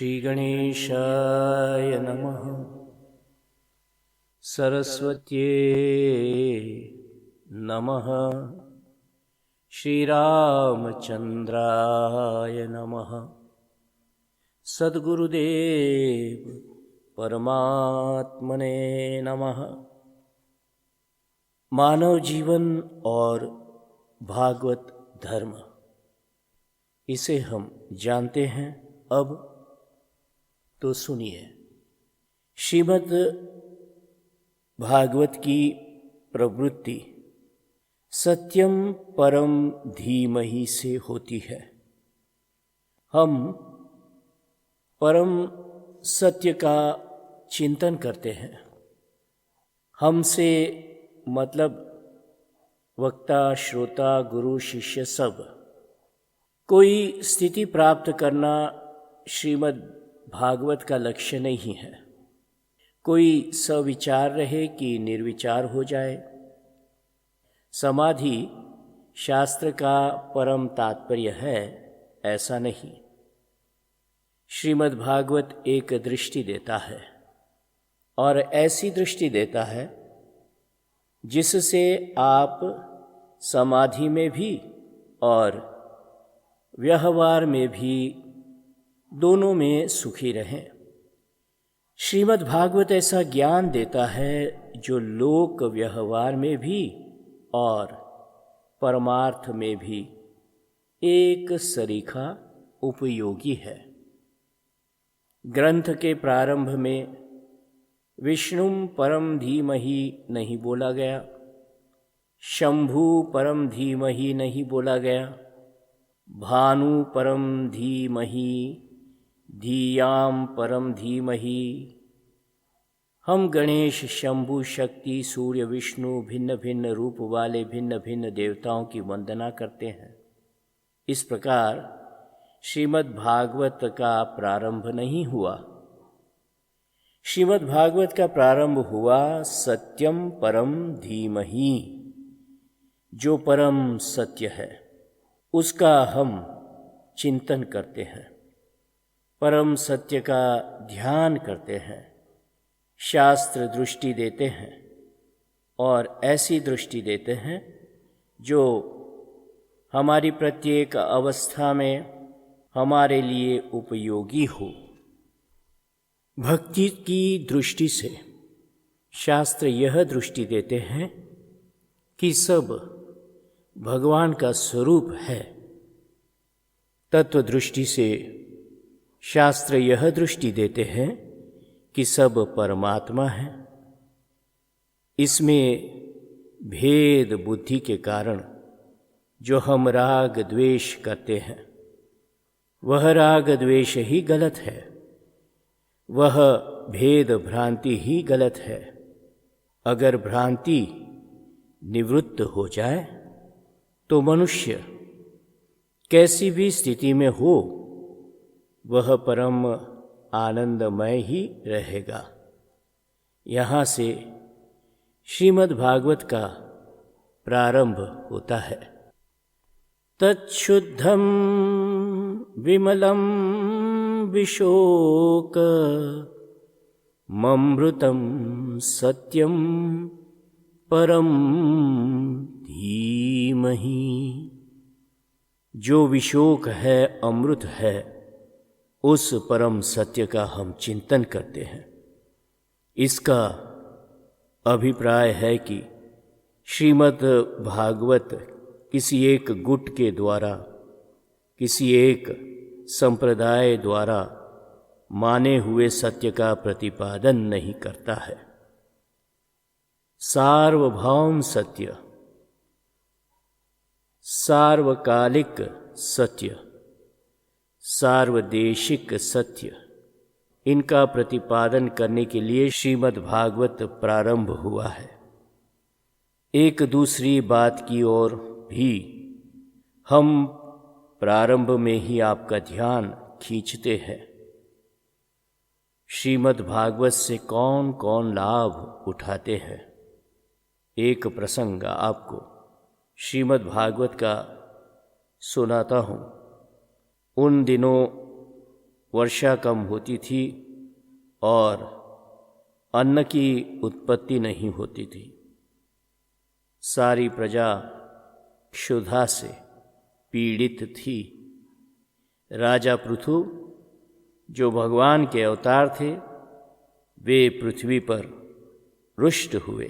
श्रीगणेशाय नमः। सरस्वत्यै नमः। श्रीरामचन्द्राय नमः। सद्गुरुदेव परमात्मने नमः। मानव जीवन और भागवत धर्म, इसे हम जानते हैं। अब तो सुनिए। श्रीमद् भागवत की प्रवृत्ति सत्यम परम धीमहि से होती है। हम परम सत्य का चिंतन करते हैं। हमसे मतलब वक्ता, श्रोता, गुरु, शिष्य सब। कोई स्थिति प्राप्त करना श्रीमद् भागवत का लक्ष्य नहीं है। कोई सविचार रहे कि निर्विचार हो जाए। समाधि शास्त्र का परम तात्पर्य है, ऐसा नहीं। श्रीमद् भागवत एक दृष्टि देता है, और ऐसी दृष्टि देता है जिससे आप समाधि में भी और व्यवहार में भी, दोनों में सुखी रहें। श्रीमद् भागवत ऐसा ज्ञान देता है जो लोक व्यवहार में भी और परमार्थ में भी एक सरीखा उपयोगी है। ग्रंथ के प्रारंभ में विष्णुम परम धीमहि नहीं बोला गया, शंभु परम धीमहि नहीं बोला गया, भानु परम धीमहि, धीयाम परम धीमहि। हम गणेश, शंभु, शक्ति, सूर्य, विष्णु, भिन्न भिन्न रूप वाले भिन्न भिन्न देवताओं की वंदना करते हैं। इस प्रकार श्रीमद् भागवत का प्रारंभ नहीं हुआ। श्रीमद् भागवत का प्रारंभ हुआ सत्यम परम धीमहि। जो परम सत्य है उसका हम चिंतन करते हैं, परम सत्य का ध्यान करते हैं, शास्त्र दृष्टि देते हैं, और ऐसी दृष्टि देते हैं जो हमारी प्रत्येक अवस्था में हमारे लिए उपयोगी हो। भक्ति की दृष्टि से शास्त्र यह दृष्टि देते हैं कि सब भगवान का स्वरूप है। तत्व दृष्टि से शास्त्र यह दृष्टि देते हैं कि सब परमात्मा है। इसमें भेद बुद्धि के कारण जो हम राग द्वेष करते हैं, वह राग द्वेष ही गलत है, वह भेद भ्रांति ही गलत है। अगर भ्रांति निवृत्त हो जाए तो मनुष्य कैसी भी स्थिति में हो, वह परम आनंदमय ही रहेगा। यहाँ से श्रीमद् भागवत का प्रारंभ होता है। तच्छुद्धं विमलं विशोक ममृतं सत्यं परम धीमहि। जो विशोक है, अमृत है, उस परम सत्य का हम चिंतन करते हैं। इसका अभिप्राय है कि श्रीमद् भागवत किसी एक गुट के द्वारा, किसी एक संप्रदाय द्वारा माने हुए सत्य का प्रतिपादन नहीं करता है। सार्वभौम सत्य, सार्वकालिक सत्य, सार्वदेशिक सत्य, इनका प्रतिपादन करने के लिए श्रीमद् भागवत प्रारंभ हुआ है। एक दूसरी बात की ओर भी हम प्रारंभ में ही आपका ध्यान खींचते हैं। श्रीमद् भागवत से कौन कौन लाभ उठाते हैं। एक प्रसंग आपको श्रीमद् भागवत का सुनाता हूँ। उन दिनों वर्षा कम होती थी और अन्न की उत्पत्ति नहीं होती थी। सारी प्रजा क्षुधा से पीड़ित थी। राजा पृथु, जो भगवान के अवतार थे, वे पृथ्वी पर रुष्ट हुए।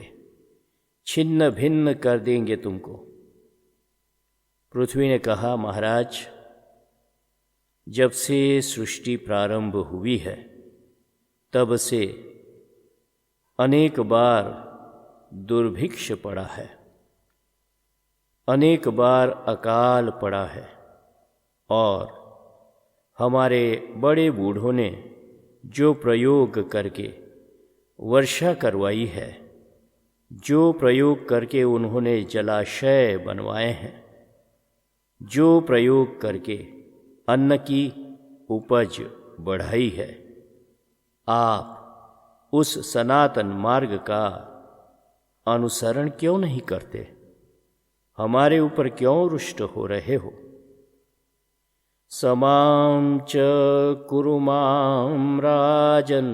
छिन्न भिन्न कर देंगे तुमको। पृथ्वी ने कहा, महाराज, जब से सृष्टि प्रारंभ हुई है तब से अनेक बार दुर्भिक्ष पड़ा है, अनेक बार अकाल पड़ा है, और हमारे बड़े बूढ़ों ने जो प्रयोग करके वर्षा करवाई है, जो प्रयोग करके उन्होंने जलाशय बनवाए हैं, जो प्रयोग करके अन्न की उपज बढ़ाई है, आप उस सनातन मार्ग का अनुसरण क्यों नहीं करते? हमारे ऊपर क्यों रुष्ट हो रहे हो? समां च कुरु मां राजन्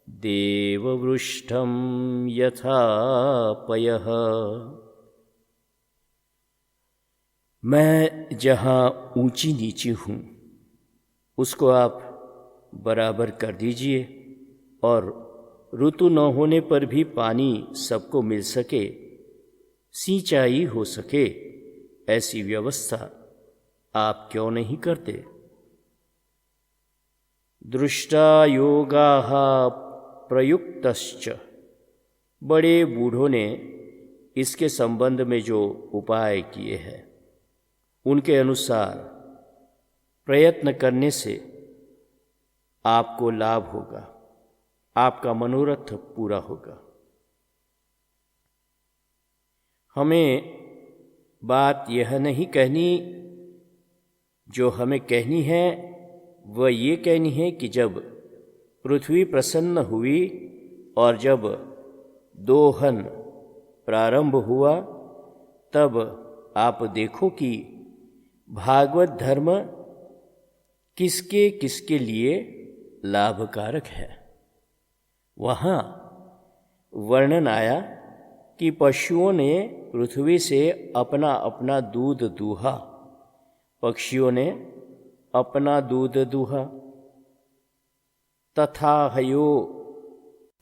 देववृष्टं यथा पयः। मैं जहाँ ऊंची नीची हूँ उसको आप बराबर कर दीजिए, और ऋतु न होने पर भी पानी सबको मिल सके, सिंचाई हो सके, ऐसी व्यवस्था आप क्यों नहीं करते? दृष्टा योगाः प्रयुक्तश्च। बड़े बूढ़ों ने इसके संबंध में जो उपाय किए हैं उनके अनुसार प्रयत्न करने से आपको लाभ होगा, आपका मनोरथ पूरा होगा। हमें बात यह नहीं कहनी, जो हमें कहनी है वह ये कहनी है कि जब पृथ्वी प्रसन्न हुई और जब दोहन प्रारंभ हुआ तब आप देखो कि भागवत धर्म किसके किसके लिए लाभकारक है। वहाँ वर्णन आया कि पशुओं ने पृथ्वी से अपना अपना दूध दूहा, पक्षियों ने अपना दूध दूहा। तथा हयो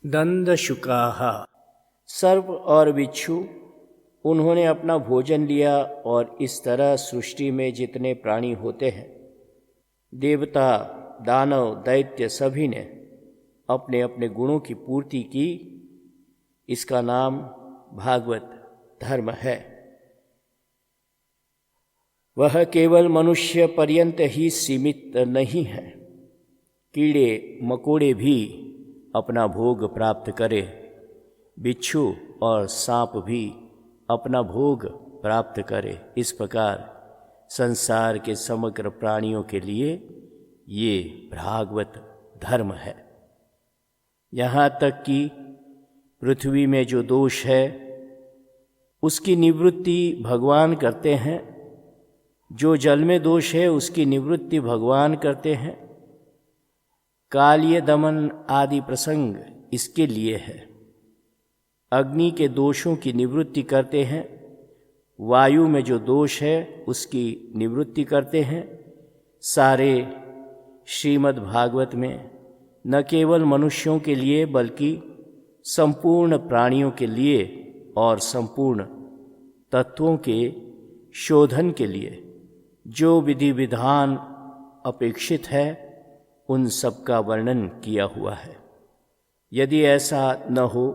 दंदशुकाः। सर्प और बिच्छू, उन्होंने अपना भोजन लिया, और इस तरह सृष्टि में जितने प्राणी होते हैं, देवता, दानव, दैत्य, सभी ने अपने अपने गुणों की पूर्ति की। इसका नाम भागवत धर्म है। वह केवल मनुष्य पर्यंत ही सीमित नहीं है। कीड़े मकोड़े भी अपना भोग प्राप्त करें, बिच्छू और सांप भी अपना भोग प्राप्त करे। इस प्रकार संसार के समग्र प्राणियों के लिए ये भागवत धर्म है। यहाँ तक कि पृथ्वी में जो दोष है उसकी निवृत्ति भगवान करते हैं, जो जल में दोष है उसकी निवृत्ति भगवान करते हैं। कालीय दमन आदि प्रसंग इसके लिए है। अग्नि के दोषों की निवृत्ति करते हैं, वायु में जो दोष है उसकी निवृत्ति करते हैं। सारे श्रीमद् भागवत में न केवल मनुष्यों के लिए बल्कि संपूर्ण प्राणियों के लिए और संपूर्ण तत्वों के शोधन के लिए जो विधि विधान अपेक्षित है उन सब का वर्णन किया हुआ है। यदि ऐसा न हो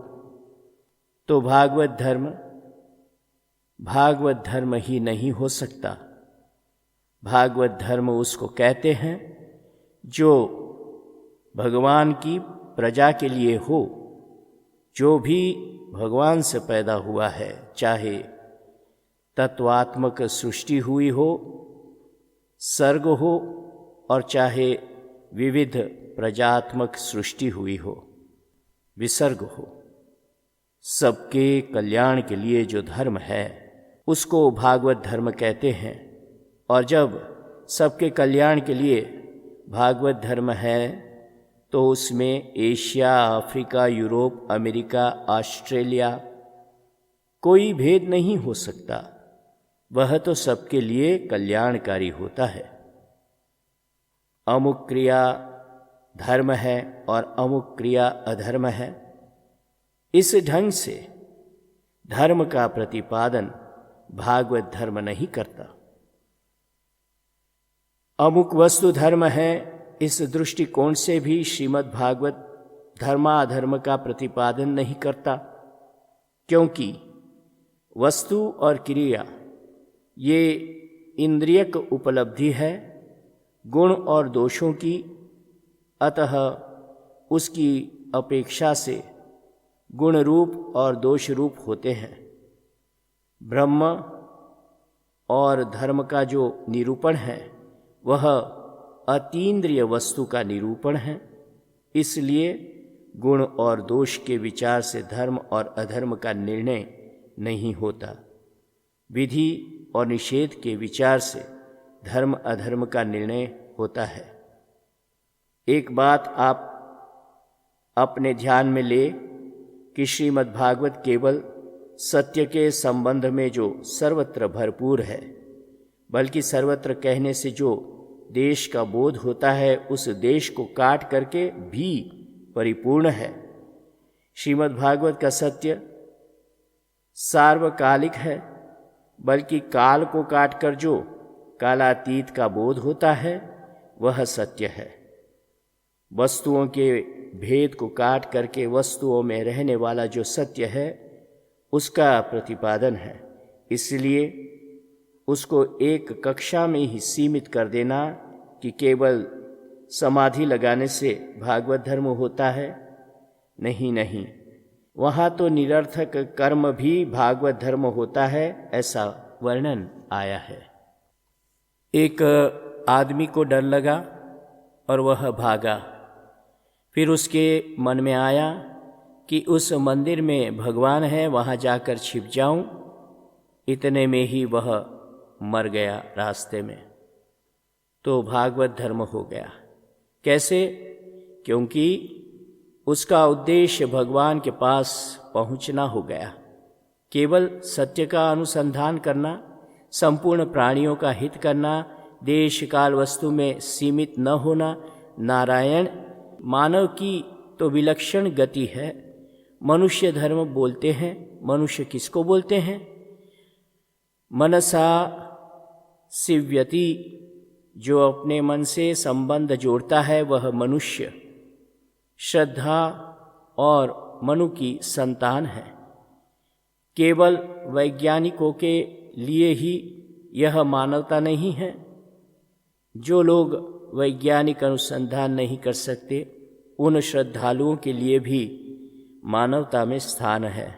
तो भागवत धर्म ही नहीं हो सकता। भागवत धर्म उसको कहते हैं जो भगवान की प्रजा के लिए हो। जो भी भगवान से पैदा हुआ है, चाहे तत्वात्मक सृष्टि हुई हो, सर्ग हो, और चाहे विविध प्रजात्मक सृष्टि हुई हो, विसर्ग हो, सबके कल्याण के लिए जो धर्म है उसको भागवत धर्म कहते हैं। और जब सबके कल्याण के लिए भागवत धर्म है तो उसमें Asia, Africa, Europe, America, Australia कोई भेद नहीं हो सकता। वह तो सबके लिए कल्याणकारी होता है। अमुक क्रिया धर्म है और अमुक क्रिया अधर्म है, इस ढंग से धर्म का प्रतिपादन भागवत धर्म नहीं करता। अमुक वस्तु धर्म है, इस दृष्टिकोण से भी श्रीमद् भागवत धर्माधर्म का प्रतिपादन नहीं करता, क्योंकि वस्तु और क्रिया ये इंद्रियक उपलब्धि है गुण और दोषों की, अतः उसकी अपेक्षा से गुण रूप और दोष रूप होते हैं। ब्रह्म और धर्म का जो निरूपण है वह अतीन्द्रिय वस्तु का निरूपण है, इसलिए गुण और दोष के विचार से धर्म और अधर्म का निर्णय नहीं होता। विधि और निषेध के विचार से धर्म अधर्म का निर्णय होता है। एक बात आप अपने ध्यान में ले कि श्रीमद् भागवत केवल सत्य के संबंध में जो सर्वत्र भरपूर है, बल्कि सर्वत्र कहने से जो देश का बोध होता है उस देश को काट करके भी परिपूर्ण है। श्रीमद् भागवत का सत्य सार्वकालिक है, बल्कि काल को काटकर जो कालातीत का बोध होता है वह सत्य है। वस्तुओं के भेद को काट करके वस्तुओं में रहने वाला जो सत्य है उसका प्रतिपादन है। इसलिए उसको एक कक्षा में ही सीमित कर देना कि केवल समाधि लगाने से भागवत धर्म होता है, नहीं, वहाँ तो निरर्थक कर्म भी भागवत धर्म होता है, ऐसा वर्णन आया है। एक आदमी को डर लगा और वह भागा। फिर उसके मन में आया कि उस मंदिर में भगवान है, वहाँ जाकर छिप जाऊं। इतने में ही वह मर गया रास्ते में। तो भागवत धर्म हो गया। कैसे? क्योंकि उसका उद्देश्य भगवान के पास पहुंचना हो गया। केवल सत्य का अनुसंधान करना, संपूर्ण प्राणियों का हित करना, देश काल वस्तु में सीमित न होना, नारायण मानव की तो विलक्षण गति है। मनुष्य धर्म बोलते हैं। मनुष्य किसको बोलते हैं? मनसा शिव्यति, जो अपने मन से संबंध जोड़ता है वह मनुष्य श्रद्धा और मनु की संतान है। केवल वैज्ञानिकों के लिए ही यह मानवता नहीं है। जो लोग वैज्ञानिक अनुसंधान नहीं कर सकते उन श्रद्धालुओं के लिए भी मानवता में स्थान है।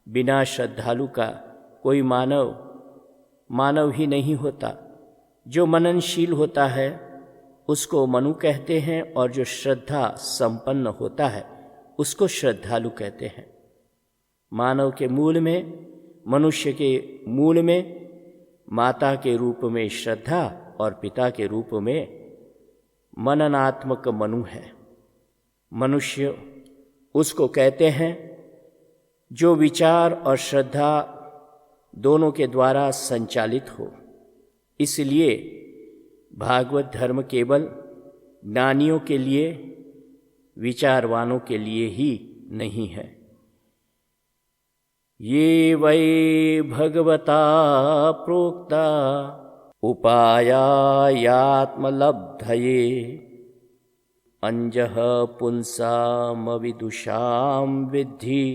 बिना श्रद्धालु का कोई मानव ही नहीं होता। जो मननशील होता है उसको मनु कहते हैं और जो श्रद्धा संपन्न होता है उसको श्रद्धालु कहते हैं। मानव के मूल में, मनुष्य के मूल में माता के रूप में श्रद्धा और पिता के रूप में मननात्मक मनु है। मनुष्य उसको कहते हैं जो विचार और श्रद्धा दोनों के द्वारा संचालित हो। इसलिए भागवत धर्म केवल ज्ञानियों के लिए, विचारवानों के लिए ही नहीं है। ये वै भगवता प्रोक्ता उपायात्मलब्धये अंजः पुंसामविदुषां विद्धि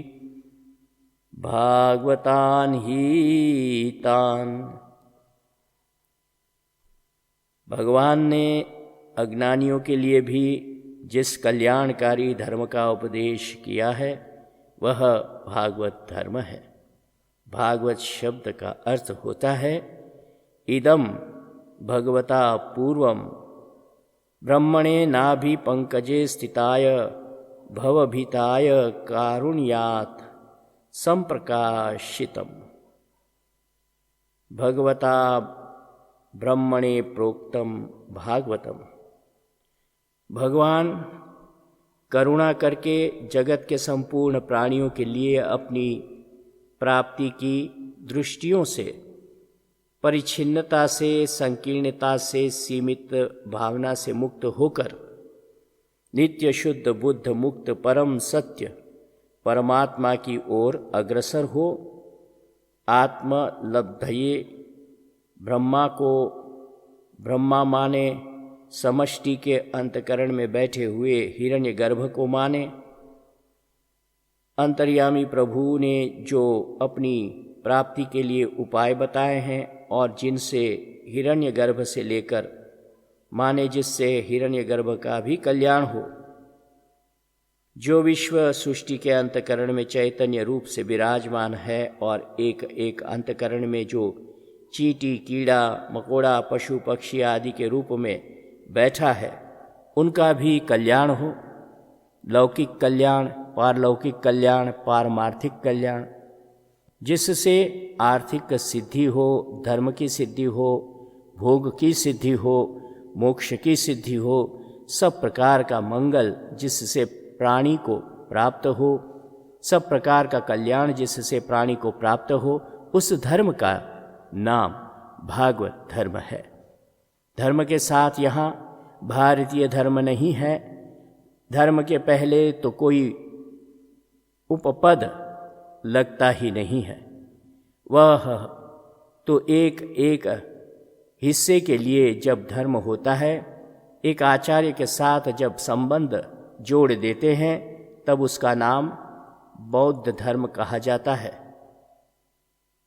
भागवतान ही तान। भगवान ने अज्ञानियों के लिए भी जिस कल्याणकारी धर्म का उपदेश किया है वह भागवत धर्म है। भागवत शब्द का अर्थ होता है इदम भगवता पूर्वम ब्रह्मणे नाभि पंकजे स्थिताय भवभीताय कारुण्यात् संप्रकाशितम। भगवता ब्रह्मणे प्रोक्तम भागवतम। भगवान करुणा करके जगत के संपूर्ण प्राणियों के लिए अपनी प्राप्ति की दृष्टियों से, परिच्छिन्नता से, संकीर्णता से, सीमित भावना से मुक्त होकर नित्य शुद्ध बुद्ध मुक्त परम सत्य परमात्मा की ओर अग्रसर हो। आत्मलब्धये ब्रह्मा को ब्रह्मा माने, समष्टि के अंतकरण में बैठे हुए हिरण्यगर्भ को माने। अंतर्यामी प्रभु ने जो अपनी प्राप्ति के लिए उपाय बताए हैं और जिनसे हिरण्यगर्भ से लेकर माने जिससे हिरण्यगर्भ का भी कल्याण हो, जो विश्व सृष्टि के अंतकरण में चैतन्य रूप से विराजमान है और एक एक अंतकरण में जो चींटी, कीड़ा, मकोड़ा, पशु पक्षी आदि के रूप में बैठा है, उनका भी कल्याण हो। लौकिक कल्याण, पारलौकिक कल्याण, पारमार्थिक कल्याण, जिससे आर्थिक सिद्धि हो, धर्म की सिद्धि हो, भोग की सिद्धि हो, मोक्ष की सिद्धि हो, सब प्रकार का मंगल जिससे प्राणी को प्राप्त हो, सब प्रकार का कल्याण जिससे प्राणी को प्राप्त हो, उस धर्म का नाम भागवत धर्म है। धर्म के साथ यहाँ भारतीय धर्म नहीं है। धर्म के पहले तो कोई उपपद लगता ही नहीं है। वह तो एक एक हिस्से के लिए जब धर्म होता है, एक आचार्य के साथ जब संबंध जोड़ देते हैं, तब उसका नाम बौद्ध धर्म कहा जाता है।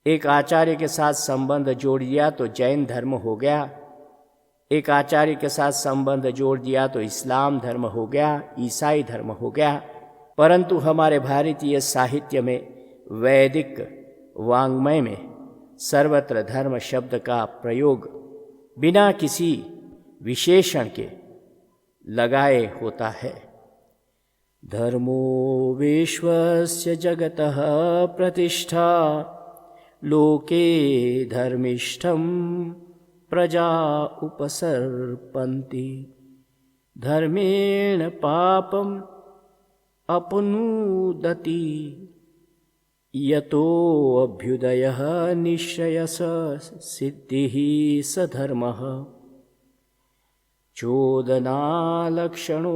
एक आचार्य के साथ संबंध जोड़ दिया तो जैन धर्म हो गया, एक आचार्य के साथ संबंध जोड़ दिया तो इस्लाम धर्म हो गया, ईसाई धर्म हो गया। परंतु हमारे भारतीय साहित्य में, वैदिक वाङ्मय में सर्वत्र धर्म शब्द का प्रयोग बिना किसी विशेषण के लगाए होता है। धर्मो विश्वस्य जगतः प्रतिष्ठा, लोके धर्मिष्ठं प्रजा उपसर्पन्ति, धर्मेण पापम् अपनुदति, यतो अभ्युदयः निश्चयः सिद्धिः स धर्मः। चोदनालक्षणो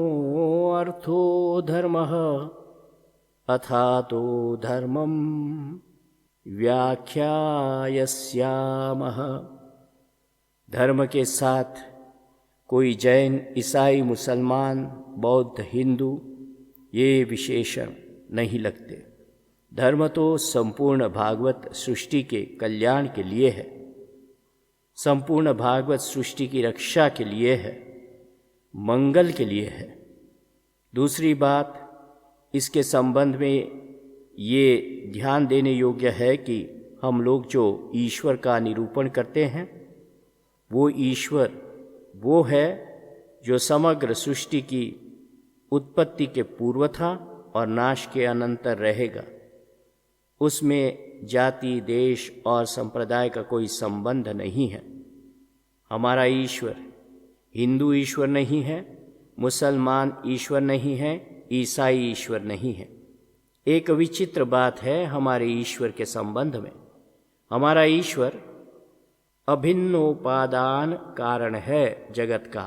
अर्थो धर्मः, अथातो धर्मं व्याख्यास्यामः। धर्म के साथ कोई जैन, ईसाई, मुसलमान, बौद्ध, हिंदू ये विशेषण नहीं लगते। धर्म तो संपूर्ण भागवत सृष्टि के कल्याण के लिए है, संपूर्ण भागवत सृष्टि की रक्षा के लिए है, मंगल के लिए है। दूसरी बात, इसके संबंध में ये ध्यान देने योग्य है कि हम लोग जो ईश्वर का निरूपण करते हैं, वो ईश्वर वो है जो समग्र सृष्टि की उत्पत्ति के पूर्व था और नाश के अनंतर रहेगा। उसमें जाति, देश और संप्रदाय का कोई संबंध नहीं है। हमारा ईश्वर हिंदू ईश्वर नहीं है, मुसलमान ईश्वर नहीं है, ईसाई ईश्वर नहीं है। एक विचित्र बात है हमारे ईश्वर के संबंध में। हमारा ईश्वर अभिन्नोपादान कारण है जगत का।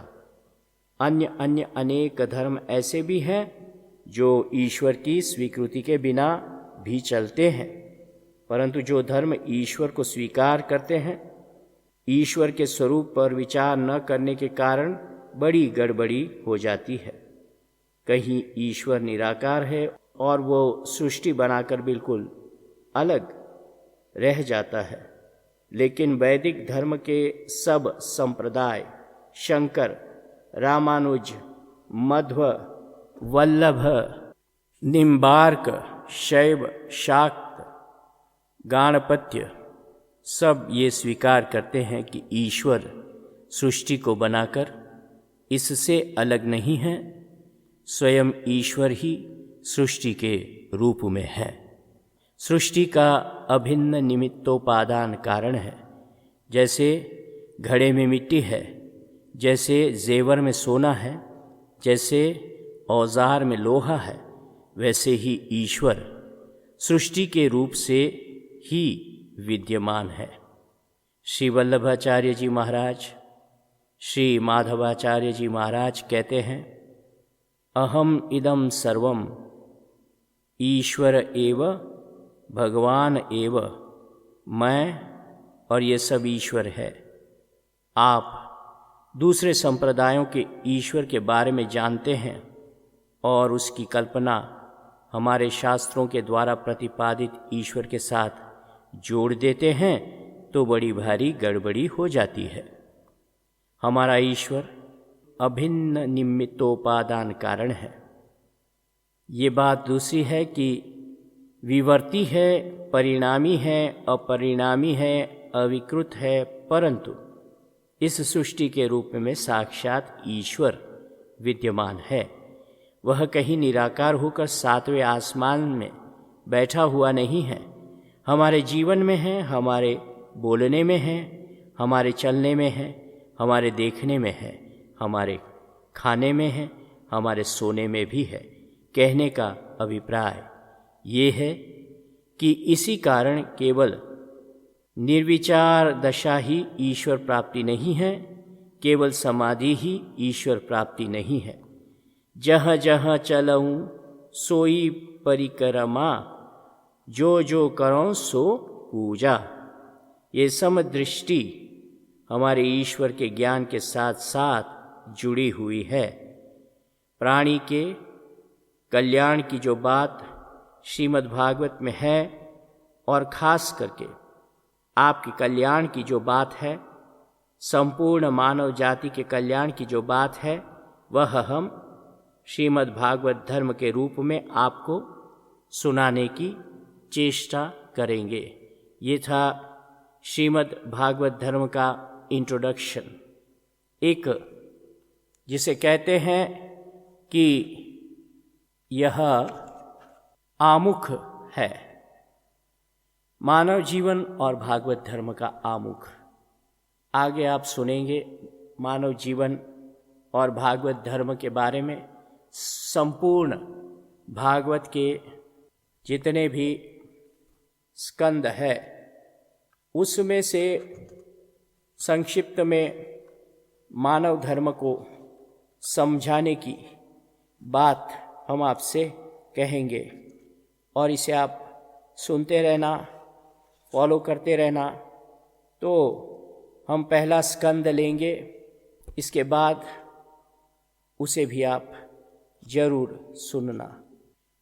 अन्य अनेक धर्म ऐसे भी हैं जो ईश्वर की स्वीकृति के बिना भी चलते हैं, परंतु जो धर्म ईश्वर को स्वीकार करते हैं, ईश्वर के स्वरूप पर विचार न करने के कारण बड़ी गड़बड़ी हो जाती है। कहीं ईश्वर निराकार है और वो सृष्टि बनाकर बिल्कुल अलग रह जाता है। लेकिन वैदिक धर्म के सब संप्रदाय, शंकर, रामानुज, मध्व, वल्लभ, निम्बार्क, शैव, शाक्त, गाणपत्य सब ये स्वीकार करते हैं कि ईश्वर सृष्टि को बनाकर इससे अलग नहीं है, स्वयं ईश्वर ही सृष्टि के रूप में है। सृष्टि का अभिन्न निमित्तोपादान कारण है। जैसे घड़े में मिट्टी है, जैसे जेवर में सोना है, जैसे औजार में लोहा है, वैसे ही ईश्वर सृष्टि के रूप से ही विद्यमान है। श्री वल्लभाचार्य जी महाराज, श्री माधवाचार्य जी महाराज कहते हैं, अहम इदम सर्वम ईश्वर एव भगवान एव, मैं और ये सब ईश्वर है। आप दूसरे संप्रदायों के ईश्वर के बारे में जानते हैं और उसकी कल्पना हमारे शास्त्रों के द्वारा प्रतिपादित ईश्वर के साथ जोड़ देते हैं तो बड़ी भारी गड़बड़ी हो जाती है। हमारा ईश्वर अभिन्न निमित्तोपादान कारण है। ये बात दूसरी है कि विवर्ती है, परिणामी है, अपरिणामी है, अविकृत है, परंतु इस सृष्टि के रूप में साक्षात ईश्वर विद्यमान है। वह कहीं निराकार होकर सातवें आसमान में बैठा हुआ नहीं है। हमारे जीवन में है, हमारे बोलने में है, हमारे चलने में है, हमारे देखने में है, हमारे खाने में है, हमारे सोने में भी है। कहने का अभिप्राय ये है कि इसी कारण केवल निर्विचार दशा ही ईश्वर प्राप्ति नहीं है, केवल समाधि ही ईश्वर प्राप्ति नहीं है। जहाँ जहाँ चलऊँ सोई परिक्रमा, जो जो करो सो पूजा। ये समदृष्टि हमारे ईश्वर के ज्ञान के साथ साथ जुड़ी हुई है। प्राणी के कल्याण की जो बात श्रीमद् भागवत में है और खास करके आपके कल्याण की जो बात है, संपूर्ण मानव जाति के कल्याण की जो बात है, वह हम श्रीमद् भागवत धर्म के रूप में आपको सुनाने की चेष्टा करेंगे। ये था श्रीमद् भागवत धर्म का इंट्रोडक्शन, एक जिसे कहते हैं कि यह आमुख है, मानव जीवन और भागवत धर्म का आमुख। आगे आप सुनेंगे मानव जीवन और भागवत धर्म के बारे में। संपूर्ण भागवत के जितने भी स्कंद है उसमें से संक्षिप्त में मानव धर्म को समझाने की बात हम आपसे कहेंगे और इसे आप सुनते रहना, फॉलो करते रहना। तो हम पहला स्कंद लेंगे, इसके बाद उसे भी आप जरूर सुनना।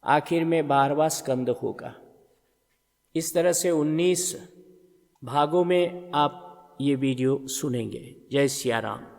आखिर में 12वां स्कंद होगा। इस तरह से 19 भागों में आप ये वीडियो सुनेंगे। जय सिया राम।